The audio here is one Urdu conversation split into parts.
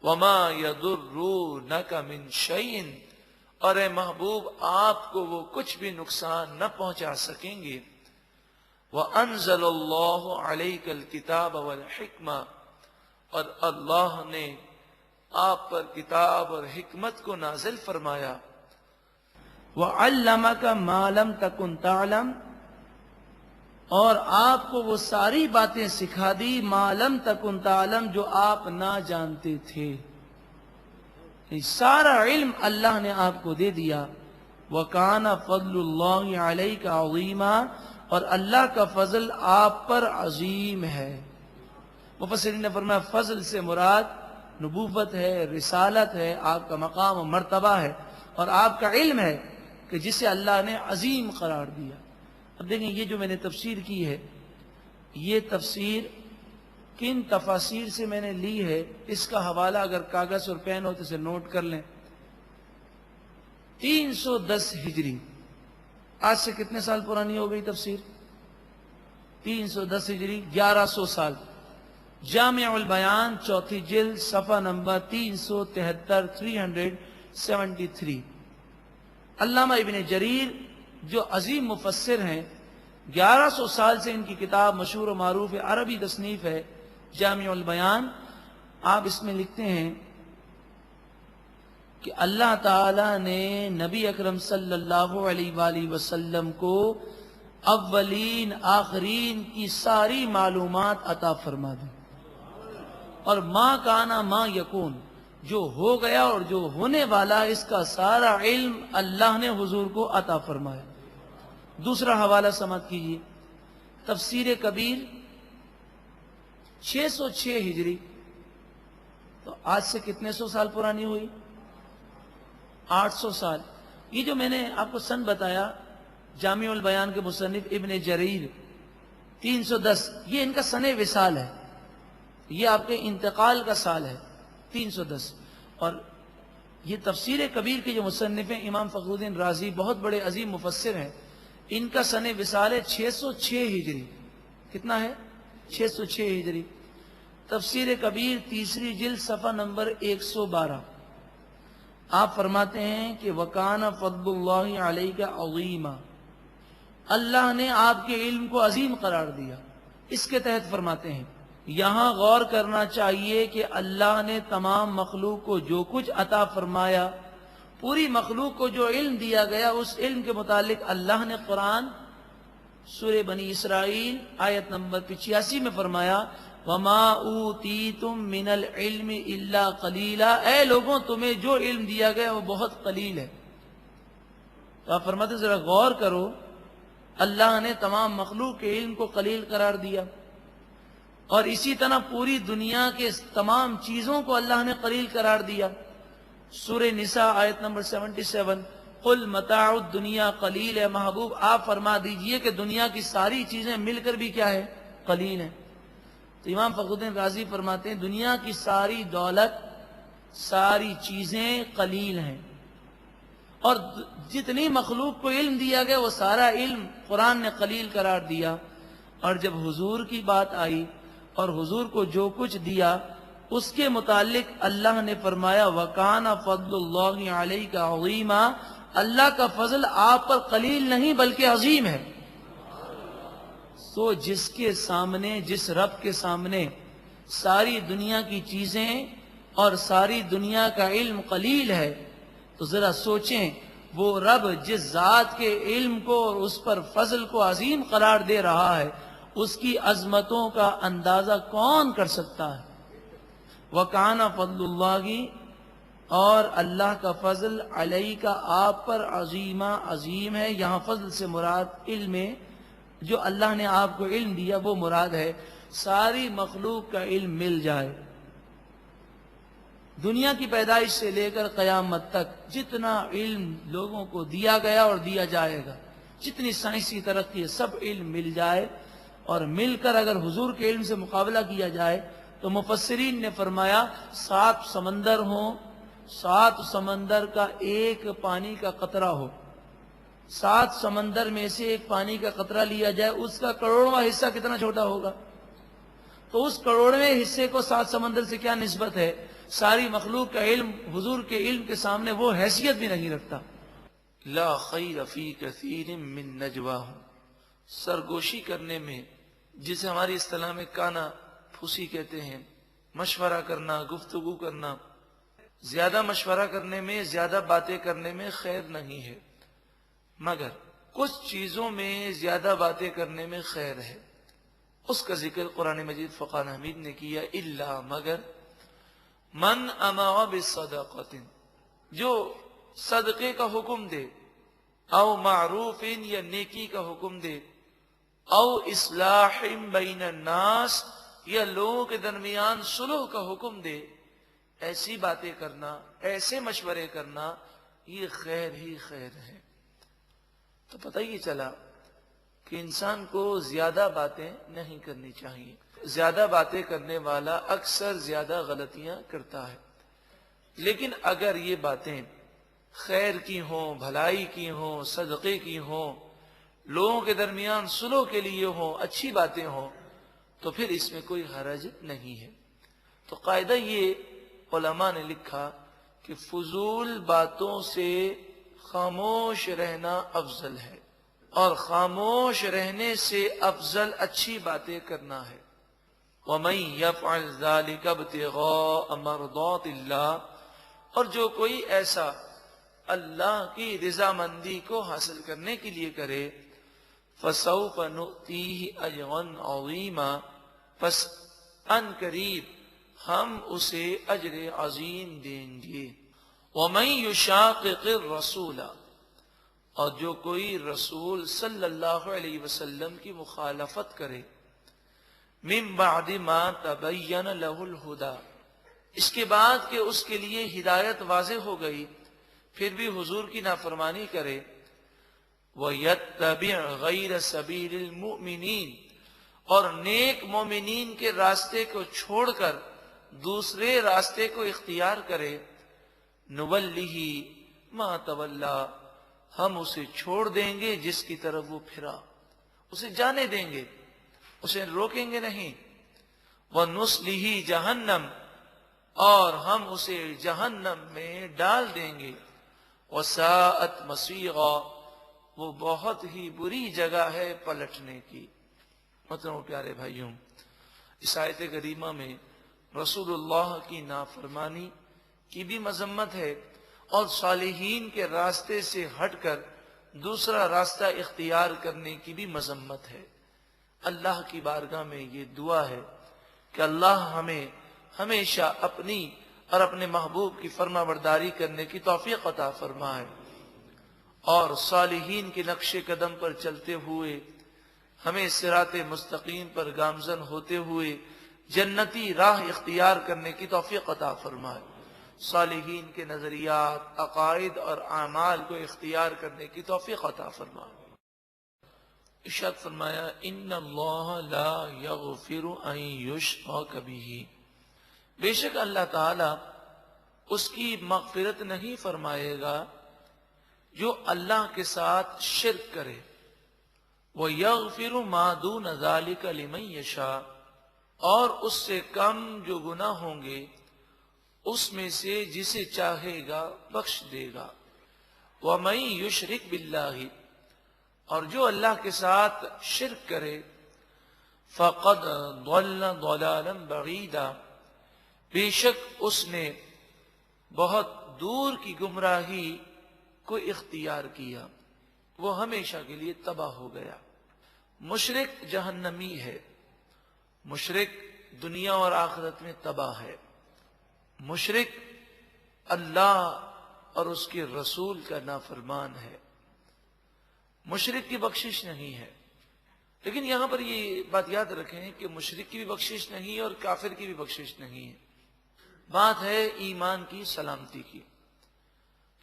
وما يضرونك من شيء، اور اے محبوب آپ کو وہ کچھ بھی نقصان نہ پہنچا سکیں گے۔ وَأَنزَلَ اللَّهُ عَلَيْكَ الْكِتَابَ وَالْحِكْمَةَ، اور اللہ نے آپ پر کتاب اور حکمت کو نازل فرمایا۔ وَعَلَّمَكَ مَا لَمْ تَكُنْ تَعْلَمْ، اور آپ کو وہ ساری باتیں سکھا دی مَا لَمْ تَكُنْ تَعْلَمْ، جو آپ نہ جانتے تھے۔ یہ سارا علم اللہ نے آپ کو دے دیا۔ وَكَانَ فَضْلُ اللَّهِ عَلَيْكَ عَظِيمًا، اور اللہ کا فضل آپ پر عظیم ہے۔ مفسرین نے فرمایا فضل سے مراد نبوت ہے، رسالت ہے، آپ کا مقام و مرتبہ ہے، اور آپ کا علم ہے کہ جسے اللہ نے عظیم قرار دیا۔ اب دیکھیں یہ جو میں نے تفسیر کی ہے، یہ تفسیر کن تفاسیر سے میں نے لی ہے، اس کا حوالہ اگر کاغذ اور پین ہو تو اسے نوٹ کر لیں۔ 310 ہجری، آج سے کتنے سال پرانی ہو گئی تفسیر؟ 310 ہجری، 1100 سال۔ جامع البیان چوتھی جلد صفحہ نمبر 373 373۔ علامہ ابن جریر جو عظیم مفسر ہیں، 1100 سال سے ان کی کتاب مشہور و معروف ہے، عربی تصنیف ہے جامع البیان۔ آپ اس میں لکھتے ہیں کہ اللہ تعالی نے نبی اکرم صلی اللہ علیہ وآلہ وسلم کو اولین آخرین کی ساری معلومات عطا فرما دی، اور ما کانا ما یکون، جو ہو گیا اور جو ہونے والا، اس کا سارا علم اللہ نے حضور کو عطا فرمایا۔ دوسرا حوالہ سماعت کیجیے، تفسیر کبیر 606 ہجری، تو آج سے کتنے سو سال پرانی ہوئی؟ 800 سال۔ یہ جو میں نے آپ کو سن بتایا، جامع البیان کے مصنف ابن جریر 310، یہ ان کا سن وصال ہے، یہ آپ کے انتقال کا سال ہے 310۔ اور یہ تفسیر کبیر کے جو مصنف ہیں امام فخر الدین رازی، بہت بڑے عظیم مفسر ہیں، ان کا سن وصال ہے 606 ہجری۔ کتنا ہے؟ 606 ہجری۔ تفسیر کبیر تیسری جلد صفحہ نمبر 112۔ آپ فرماتے ہیں کہ وَكَانَ فَضْلُ اللَّهِ عَلَيْكَ عَظِيمًا، اللہ نے آپ کے علم کو عظیم قرار دیا۔ اس کے تحت فرماتے ہیں یہاں غور کرنا چاہیے کہ اللہ نے تمام مخلوق کو جو کچھ عطا فرمایا، پوری مخلوق کو جو علم دیا گیا، اس علم کے متعلق اللہ نے قرآن سورہ بنی اسرائیل آیت نمبر 85 میں فرمایا وَمَا أُوتِيتُم مِّنَ الْعِلْمِ إِلَّا قَلِيلًا، اے لوگوں تمہیں جو علم دیا گیا وہ بہت قلیل ہے۔ تو آپ فرماتے ہیں ذرا غور کرو، اللہ نے تمام مخلوق کے علم کو قلیل قرار دیا، اور اسی طرح پوری دنیا کے تمام چیزوں کو اللہ نے قلیل قرار دیا۔ سورہ نساء آیت نمبر 77، قُلْ مَتَاعُ الدُّنْيَا قَلِيلٌ، اے محبوب آپ فرما دیجئے کہ دنیا کی ساری چیزیں مل کر بھی کیا ہے؟ قلیل ہیں۔ تو امام فخر الدین رازی فرماتے ہیں دنیا کی ساری دولت، ساری چیزیں قلیل ہیں، اور جتنی مخلوق کو علم دیا گیا وہ سارا علم قرآن نے قلیل قرار دیا۔ اور جب حضور کی بات آئی اور حضور کو جو کچھ دیا، اس کے متعلق اللہ نے فرمایا وَكَانَ فَضْلُ اللَّهِ عَلَيْكَ عَظِيمًا، اللہ کا فضل آپ پر قلیل نہیں بلکہ عظیم ہے۔ تو جس کے سامنے، جس رب کے سامنے ساری دنیا کی چیزیں اور ساری دنیا کا علم قلیل ہے، تو ذرا سوچیں وہ رب جس ذات کے علم کو اور اس پر فضل کو عظیم قرار دے رہا ہے، اس کی عظمتوں کا اندازہ کون کر سکتا ہے؟ وَكَانَ فَضْلُ اللَّهِ، اور اللہ کا فضل علیہ کا آپ پر عظیمہ عظیم ہے۔ یہاں فضل سے مراد علم، جو اللہ نے آپ کو علم دیا وہ مراد ہے۔ ساری مخلوق کا علم مل جائے، دنیا کی پیدائش سے لے کر قیامت تک جتنا علم لوگوں کو دیا گیا اور دیا جائے گا، جتنی سائنسی ترقی ہے، سب علم مل جائے، اور مل کر اگر حضور کے علم سے مقابلہ کیا جائے تو مفسرین نے فرمایا 7 سمندر ہوں، 7 سمندر کا ایک پانی کا قطرہ ہو، 7 سمندر میں سے ایک پانی کا قطرہ لیا جائے، اس کا کروڑواں حصہ کتنا چھوٹا ہوگا؟ تو اس کروڑویں حصے کو 7 سمندر سے کیا نسبت ہے؟ ساری مخلوق کا علم حضور کے علم کے سامنے وہ حیثیت بھی نہیں رکھتا۔ لا خیر فی کثیر من نجواہم، سرگوشی کرنے میں، جسے ہماری اصطلاح میں کانا پھوسی کہتے ہیں، مشورہ کرنا، گفتگو کرنا، زیادہ مشورہ کرنے میں، زیادہ باتیں کرنے میں خیر نہیں ہے، مگر کچھ چیزوں میں زیادہ باتیں کرنے میں خیر ہے۔ اس کا ذکر قرآن مجید فقان حمید نے کیا، الا مگر من امر بصدقۃ، جو صدقے کا حکم دے، او معروف یا نیکی کا حکم دے، او اصلاح بین الناس یا لوگوں کے درمیان صلح کا حکم دے، ایسی باتیں کرنا، ایسے مشورے کرنا، یہ خیر ہی خیر ہے۔ تو پتہ یہ چلا کہ انسان کو زیادہ باتیں نہیں کرنی چاہیے۔ زیادہ باتیں کرنے والا اکثر زیادہ غلطیاں کرتا ہے، لیکن اگر یہ باتیں خیر کی ہوں، بھلائی کی ہوں، صدقے کی ہوں، لوگوں کے درمیان صلح کے لیے ہوں، اچھی باتیں ہوں، تو پھر اس میں کوئی حرج نہیں ہے۔ تو قاعدہ یہ علماء نے لکھا کہ فضول باتوں سے خاموش رہنا افضل ہے، اور خاموش رہنے سے افضل اچھی باتیں کرنا ہے۔ وَمَن يَفْعَلْ ذَلِكَ ابْتِغَاءَ مَرْضَاتِ اللَّهِ، اور جو کوئی ایسا اللہ کی رضامندی کو حاصل کرنے کے لیے کرے، فَسَوْفَ نُؤْتِيهِ أَجْرًا عَظِيمًا، پس ان قریب ہم اسے اجر عظیم دیں گے۔ وَمَن يُشَاقِقِ الرَّسُولَ، اور جو کوئی رسول صلی اللہ علیہ وسلم کی مخالفت کرے، من بعد ما تبین لہ الہدی، اس کے بعد کہ اس کے لیے ہدایت واضح ہو گئی، پھر بھی حضور کی نافرمانی کرے، وَيَتَّبِعْ غَيْرَ سَبِيلِ الْمُؤْمِنِينَ، اور نیک مومنین کے راستے کو چھوڑ کر دوسرے راستے کو اختیار کرے، نُوَلِّهِ مَا تَوَلَّى، ہم اسے چھوڑ دیں گے جس کی طرف وہ پھرا، اسے جانے دیں گے، اسے روکیں گے نہیں۔ وَنُصْلِهِ جَهَنَّمَ، اور ہم اسے جہنم میں ڈال دیں گے۔ وَسَاءَتْ مَصِيرًا، وہ بہت ہی بری جگہ ہے پلٹنے کی۔ محترم پیارے بھائیوں، اس آیت کریمہ میں رسول اللہ کی نافرمانی کی بھی مذمت ہے، اور صالحین کے راستے سے ہٹ کر دوسرا راستہ اختیار کرنے کی بھی مذمت ہے۔ اللہ کی بارگاہ میں یہ دعا ہے کہ اللہ ہمیں ہمیشہ اپنی اور اپنے محبوب کی فرما برداری کرنے کی توفیق عطا فرمائے، اور صالحین کے نقش قدم پر چلتے ہوئے ہمیں صراط مستقیم پر گامزن ہوتے ہوئے جنتی راہ اختیار کرنے کی توفیق عطا فرمائے، صالحین کے نظریات، عقائد اور اعمال کو اختیار کرنے کی توفیق عطا فرمائے۔ ارشاد فرمایا، ان اللہ لا یغفر ان یشرک بہ، بے شک اللہ تعالی اس کی مغفرت نہیں فرمائے گا جو اللہ کے ساتھ شرک کرے، وَيَغْفِرُ مَا دُونَ ذَلِكَ لِمَن يَشَاءُ، اور اس سے کم جو گناہ ہوں گے اس میں سے جسے چاہے گا بخش دے گا۔ وَمَن يُشْرِكْ بِاللَّهِ، اور جو اللہ کے ساتھ شرک کرے، فَقَدْ ضَلَّ ضَلَالًا بَعِيدًا، بے شک اس نے بہت دور کی گمراہی کو اختیار کیا، وہ ہمیشہ کے لیے تباہ ہو گیا۔ مشرک جہنمی ہے، مشرک دنیا اور آخرت میں تباہ ہے، مشرک اللہ اور اس کے رسول کا نافرمان ہے، مشرک کی بخشش نہیں ہے۔ لیکن یہاں پر یہ بات یاد رکھیں کہ مشرک کی بھی بخشش نہیں اور کافر کی بھی بخشش نہیں ہے، بات ہے ایمان کی سلامتی کی۔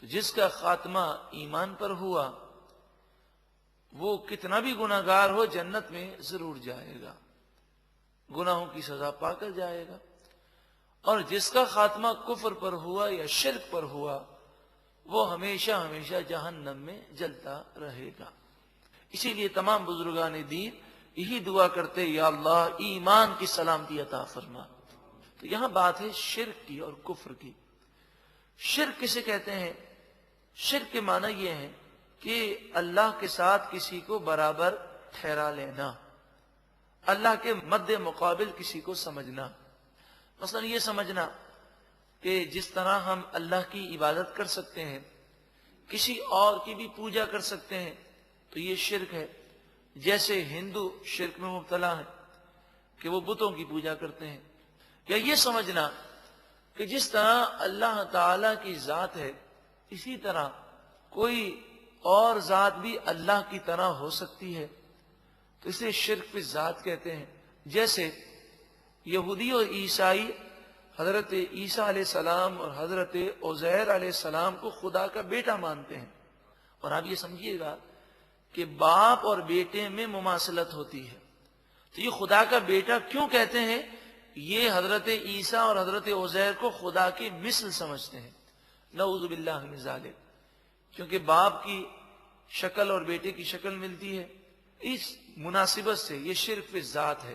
تو جس کا خاتمہ ایمان پر ہوا وہ کتنا بھی گناہگار ہو جنت میں ضرور جائے گا، گناہوں کی سزا پا کر جائے گا، اور جس کا خاتمہ کفر پر ہوا یا شرک پر ہوا وہ ہمیشہ ہمیشہ جہنم میں جلتا رہے گا۔ اسی لیے تمام بزرگان دین یہی دعا کرتے، یا اللہ ایمان کی سلامتی عطا فرما، تو یہاں بات ہے شرک کی اور کفر کی۔ شرک کسے کہتے ہیں؟ شرک کے معنی یہ ہے کہ اللہ کے ساتھ کسی کو برابر ٹھہرا لینا، اللہ کے مد مقابل کسی کو سمجھنا۔ مثلا یہ سمجھنا کہ جس طرح ہم اللہ کی عبادت کر سکتے ہیں کسی اور کی بھی پوجا کر سکتے ہیں، تو یہ شرک ہے۔ جیسے ہندو شرک میں مبتلا ہے کہ وہ بتوں کی پوجا کرتے ہیں، یا یہ سمجھنا کہ جس طرح اللہ تعالی کی ذات ہے اسی طرح کوئی اور ذات بھی اللہ کی طرح ہو سکتی ہے، تو اسے شرک فی ذات کہتے ہیں۔ جیسے یہودی اور عیسائی حضرت عیسیٰ علیہ السلام اور حضرت عزیر علیہ السلام کو خدا کا بیٹا مانتے ہیں، اور آپ یہ سمجھیے گا کہ باپ اور بیٹے میں مماثلت ہوتی ہے، تو یہ خدا کا بیٹا کیوں کہتے ہیں؟ یہ حضرت عیسیٰ اور حضرت عزیر کو خدا کی مثل سمجھتے ہیں، نعوذ باللہ من ذالک، کیونکہ باپ کی شکل اور بیٹے کی شکل ملتی ہے۔ اس مناسبت سے یہ شرک فی ذات ہے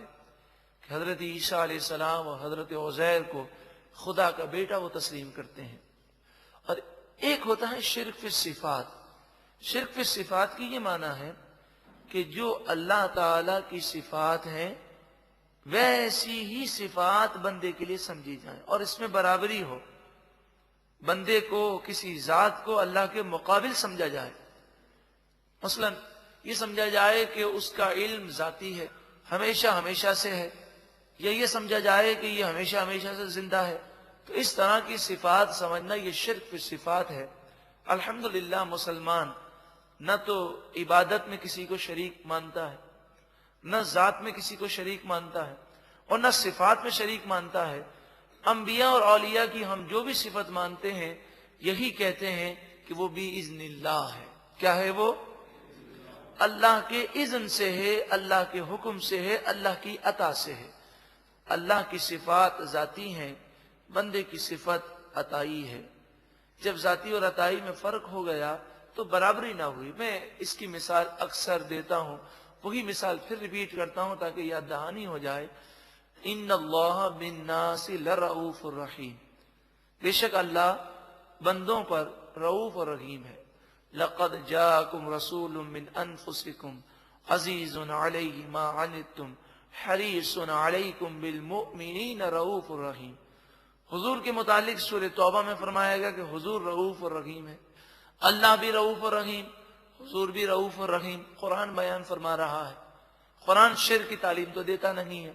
کہ حضرت عیسیٰ علیہ السلام اور حضرت عزیر کو خدا کا بیٹا وہ تسلیم کرتے ہیں۔ اور ایک ہوتا ہے شرک فی صفات۔ شرک فی صفات کی یہ معنی ہے کہ جو اللہ تعالی کی صفات ہیں ویسی ہی صفات بندے کے لیے سمجھی جائیں اور اس میں برابری ہو، بندے کو کسی ذات کو اللہ کے مقابل سمجھا جائے۔ مثلا یہ سمجھا جائے کہ اس کا علم ذاتی ہے، ہمیشہ ہمیشہ سے ہے، یا یہ سمجھا جائے کہ یہ ہمیشہ ہمیشہ سے زندہ ہے، تو اس طرح کی صفات سمجھنا یہ شرک فی صفات ہے۔ الحمدللہ مسلمان نہ تو عبادت میں کسی کو شریک مانتا ہے، نہ ذات میں کسی کو شریک مانتا ہے، اور نہ صفات میں شریک مانتا ہے۔ انبیاء اور اولیاء کی ہم جو بھی صفت مانتے ہیں یہی کہتے ہیں کہ وہ باذن اللہ ہے۔ کیا ہے وہ؟ اللہ کے اذن سے ہے، اللہ کے حکم سے ہے، اللہ کی عطا سے ہے۔ اللہ کی صفات ذاتی ہیں، بندے کی صفت عطائی ہے۔ جب ذاتی اور عطائی میں فرق ہو گیا تو برابری نہ ہوئی۔ میں اس کی مثال اکثر دیتا ہوں، وہی مثال پھر ریپیٹ کرتا ہوں تاکہ یاد دہانی ہو جائے۔ ان اللہ بالناس لرؤوف الرحیم، بے شک اللہ بندوں پر رؤوف اور رحیم ہے۔ لقد جاءکم رسول من انفسکم عزیز علیہ ما عنتم حریص علیکم بالمؤمنین رؤوف الرحیم۔ حضور کے متعلق سورہ توبہ میں فرمایا گیا کہ حضور رؤوف اور رحیم ہے۔ اللہ بھی رؤوف اور رحیم، حضور بھی رؤوف اور رحیم۔ قرآن بیان فرما رہا ہے، قرآن شرک کی تعلیم تو دیتا نہیں ہے،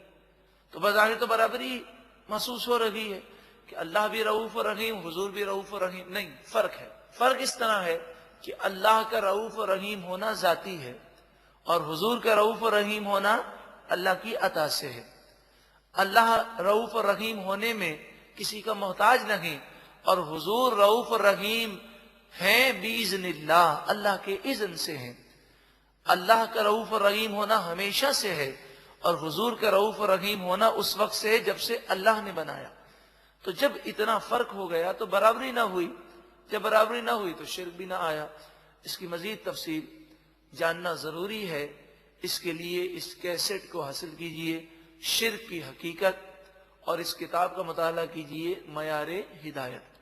تو بظاہر تو برابری محسوس ہو رہی ہے کہ اللہ بھی رؤوف اور رحیم، حضور بھی رؤوف اور رحیم۔ نہیں، فرق ہے۔ فرق اس طرح ہے کہ اللہ کا رؤوف اور رحیم ہونا ذاتی ہے اور حضور کا رؤوف اور رحیم ہونا اللہ کی عطا سے ہے۔ اللہ رؤوف اور رحیم ہونے میں کسی کا محتاج نہیں، اور حضور رؤوف اور رحیم ہیں باذن اللہ، اللہ کے اذن سے ہیں۔ اللہ کا رؤوف اور رحیم ہونا ہمیشہ سے ہے، اور حضور کا رؤوف اور رحیم ہونا اس وقت سے ہے جب سے اللہ نے بنایا۔ تو جب اتنا فرق ہو گیا تو برابری نہ ہوئی، جب برابری نہ ہوئی تو شرک بھی نہ آیا۔ اس کی مزید تفصیل جاننا ضروری ہے، اس کے لیے اس کیسٹ کو حاصل کیجئے، شرک کی حقیقت، اور اس کتاب کا مطالعہ کیجئے، معیار ہدایت۔